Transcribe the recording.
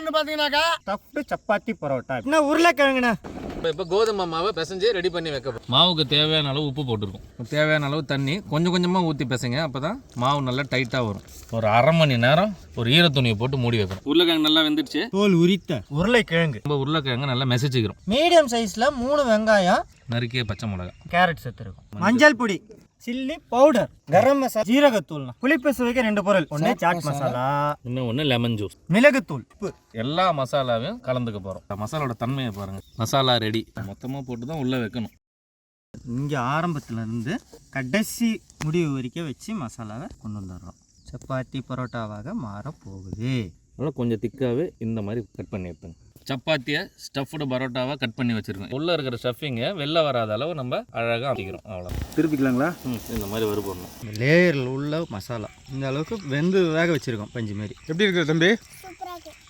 ஒன்று பார்த்தீங்கன்னாக்கா ஸ்டஃப்டு சப்பாத்தி பரோட்டா. என்ன உருளைக்கிழங்குண்ணா? இப்போ கோதுமை மாவை பிசைஞ்சு ரெடி பண்ணி வைக்க. மாவுக்கு தேவையான அளவு உப்பு போட்டுருக்கும், தேவையான அளவு தண்ணி கொஞ்சம் கொஞ்சமாக ஊற்றி பிசைங்க. அப்போ தான் மாவு நல்லா டைட்டாக வரும். ஒரு அரை மணி நேரம் ஒரு ஈரத்துணியை போட்டு மூடி வைக்கணும். உருளைக்கிழங்கு நல்லா வெந்துடுச்சு. தோல் உரித்த உருளைக்கிழங்கு. நம்ம உருளைக்கிழங்கு நல்லா மெசிச்சுக்கிறோம். மீடியம் சைஸில் 3 வெங்காயம், நறுக்கிய பச்சை மிளகா, கேரட் சேர்த்து இருக்கும், மஞ்சள் பொடி, சில்லி பவுடர், கரம் மசாலா, ஜீரகத்தூள், புளிப்பு சுவைக்கு 2 பொருள், ஒன்று சாட் மசாலா, இன்னொன்று லெமன் ஜூஸ், மிளகுத்தூள், உப்பு. எல்லா மசாலாவையும் கலந்துக்க போகிறோம். மசாலாவோட தன்மையை பாருங்கள். மசாலா ரெடி. மொத்தமாக போட்டு தான் உள்ளே வைக்கணும். இங்கே ஆரம்பத்தில் இருந்து கடைசி முடிவு வரைக்கும் வச்சு மசாலாவை கொண்டு வந்துடுறோம். சப்பாத்தி பரோட்டாவாக மாறப்போகுது. அதனால் கொஞ்சம் திக்காகவே இந்த மாதிரி கட் பண்ணி எடுத்துங்க. சப்பாத்தியை ஸ்டஃப்டு பரோட்டாவாக கட் பண்ணி வச்சுருக்கோம். உள்ளே இருக்கிற ஸ்டஃபிங்கை வெளில வராத அளவு நம்ம அழகாக ஆக்கிக்கிறோம். அவ்வளோ திருப்பிக்கலாங்களா? இந்த மாதிரி வறுபடணும். லேயரில் உள்ள மசாலா இந்த அளவுக்கு வெந்து வேக வச்சுருக்கோம். பஞ்சு மாரி. எப்படி இருக்குது தம்பி?